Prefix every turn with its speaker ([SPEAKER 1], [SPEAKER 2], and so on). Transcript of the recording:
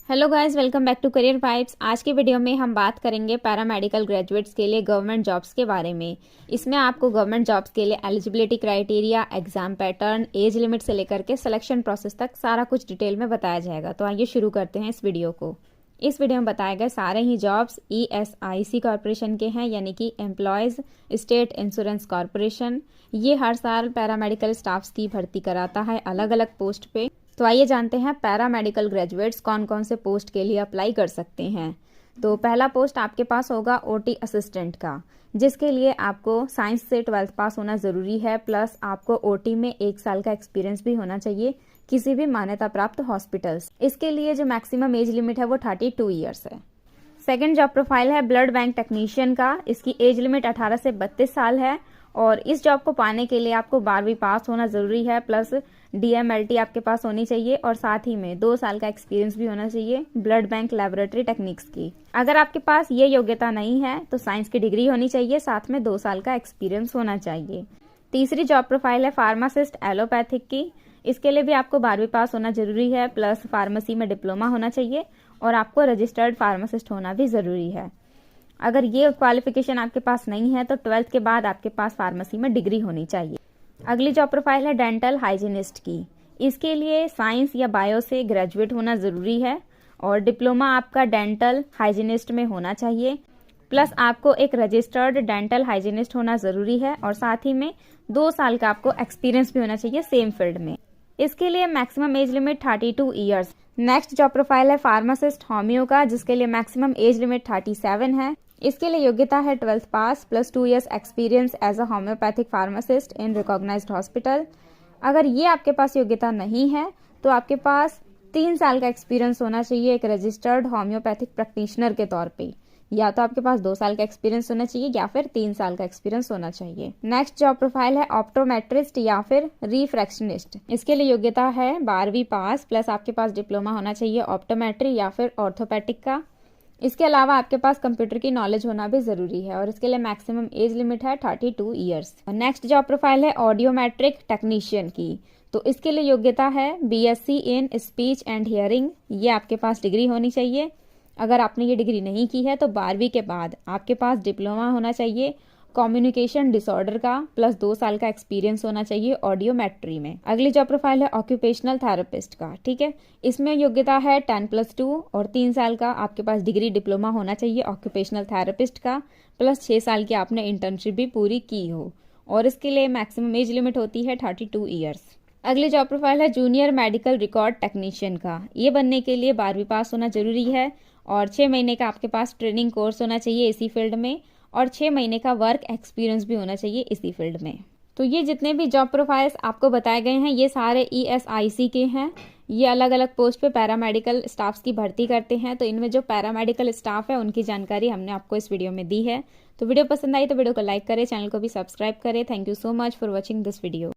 [SPEAKER 1] Hello guys, welcome back to Career Vibes. आज की video में हम बात करेंगे पैरामेडिकल ग्रेजुएट्स के लिए गवर्नमेंट जॉब्स के बारे में। इसमें आपको गवर्नमेंट जॉब्स के लिए eligibility criteria, exam pattern, age limit से लेकर के सिलेक्शन प्रोसेस तक सारा कुछ डिटेल में बताया जाएगा। तो आइए शुरू करते हैं इस वीडियो को। इस वीडियो में बताए गए सारे ही जॉब्स ESIC कॉरपोरेशन के हैं, यानी कि एम्प्लॉयज़ स्टेट इंश्योरेंस कॉरपोरेशन। ये हर साल पैरामेडिकल स्टाफ्स की भर्ती कराता है अलग अलग पोस्ट पे। तो आइए जानते हैं पैरामेडिकल ग्रेजुएट्स कौन कौन से पोस्ट के लिए अप्लाई कर सकते हैं। तो पहला पोस्ट आपके पास होगा OT असिस्टेंट का, जिसके लिए आपको साइंस से 12th पास होना ज़रूरी है, प्लस आपको OT में 1 साल का एक्सपीरियंस भी होना चाहिए किसी भी मान्यता प्राप्त हॉस्पिटल्स। इसके लिए जो मैक्सिमम एज लिमिट है वो 32 ईयर्स है। सेकेंड जॉब प्रोफाइल है ब्लड बैंक टेक्नीशियन का। इसकी एज लिमिट 18 से 32 साल है और इस जॉब को पाने के लिए आपको 12वीं पास होना ज़रूरी है, प्लस DMLT आपके पास होनी चाहिए और साथ ही में 2 साल का एक्सपीरियंस भी होना चाहिए ब्लड बैंक लैबोरेटरी टेक्निक्स की। अगर आपके पास ये योग्यता नहीं है तो साइंस की डिग्री होनी चाहिए, साथ में 2 साल का एक्सपीरियंस होना चाहिए। तीसरी जॉब प्रोफाइल है फार्मासिस्ट एलोपैथिक की। इसके लिए भी आपको 12वीं पास होना जरूरी है, प्लस फार्मेसी में डिप्लोमा होना चाहिए और आपको रजिस्टर्ड फार्मासिस्ट होना भी ज़रूरी है। अगर ये क्वालिफिकेशन आपके पास नहीं है तो 12th के बाद आपके पास फार्मेसी में डिग्री होनी चाहिए। अगली जॉब प्रोफाइल है डेंटल हाइजीनिस्ट की। इसके लिए साइंस या बायो से ग्रेजुएट होना ज़रूरी है और डिप्लोमा आपका डेंटल हाइजीनिस्ट में होना चाहिए, प्लस आपको एक रजिस्टर्ड डेंटल हाइजीनिस्ट होना ज़रूरी है और साथ ही में 2 साल का आपको एक्सपीरियंस भी होना चाहिए सेम फील्ड में। इसके लिए maximum age limit 32 years. Next job profile है फार्मासिस्ट होम्यो का, जिसके लिए मैक्सिमम एज लिमिट 37 है। इसके लिए योग्यता है 12th pass plus 2 years experience as a homeopathic pharmacist in recognised hospital. अगर ये आपके पास योग्यता नहीं है तो आपके पास 3 साल का एक्सपीरियंस होना चाहिए एक रजिस्टर्ड होम्योपैथिक प्रैक्टिशनर के तौर पे। या तो आपके पास 2 साल का एक्सपीरियंस होना चाहिए या फिर 3 साल का एक्सपीरियंस होना चाहिए। नेक्स्ट जॉब प्रोफाइल है ऑप्टोमेट्रिस्ट या फिर रिफ्रैक्शनिस्ट। इसके लिए योग्यता है 12वीं पास प्लस आपके पास डिप्लोमा होना चाहिए ऑप्टोमेट्री या फिर ऑर्थोपैटिक का। इसके अलावा आपके पास कंप्यूटर की नॉलेज होना भी जरूरी है और इसके लिए मैक्सिमम एज लिमिट है 32 ईयर्स। नेक्स्ट जॉब प्रोफाइल है ऑडियोमेट्रिक टेक्नीशियन की। तो इसके लिए योग्यता है BSc in speech and hearing. ये आपके पास डिग्री होनी चाहिए। अगर आपने ये डिग्री नहीं की है तो 12वीं के बाद आपके पास डिप्लोमा होना चाहिए कम्युनिकेशन डिसऑर्डर का, प्लस 2 साल का एक्सपीरियंस होना चाहिए ऑडियोमेट्री में। अगली जॉब प्रोफाइल है ऑक्यूपेशनल थेरेपिस्ट का। ठीक है, इसमें योग्यता है 10+2 और 3 साल का आपके पास डिग्री डिप्लोमा होना चाहिए ऑक्यूपेशनल थेरेपिस्ट का, प्लस 6 साल की आपने इंटर्नशिप भी पूरी की हो और इसके लिए मैक्सिमम एज लिमिट होती है 32 ईयर्स। अगली जॉब प्रोफाइल है जूनियर मेडिकल रिकॉर्ड टेक्नीशियन का। ये बनने के लिए 12वीं पास होना जरूरी है और 6 महीने का आपके पास ट्रेनिंग कोर्स होना चाहिए इसी फील्ड में और 6 महीने का वर्क एक्सपीरियंस भी होना चाहिए इसी फील्ड में। तो ये जितने भी जॉब प्रोफाइल्स आपको बताए गए हैं ये सारे ESIC के हैं। ये अलग अलग पोस्ट पे पैरामेडिकल स्टाफ्स की भर्ती करते हैं। तो इनमें जो पैरामेडिकल स्टाफ है उनकी जानकारी हमने आपको इस वीडियो में दी है। तो वीडियो पसंद आई तो वीडियो को लाइक करें, चैनल को भी सब्सक्राइब करें। Thank you so much for watching this video.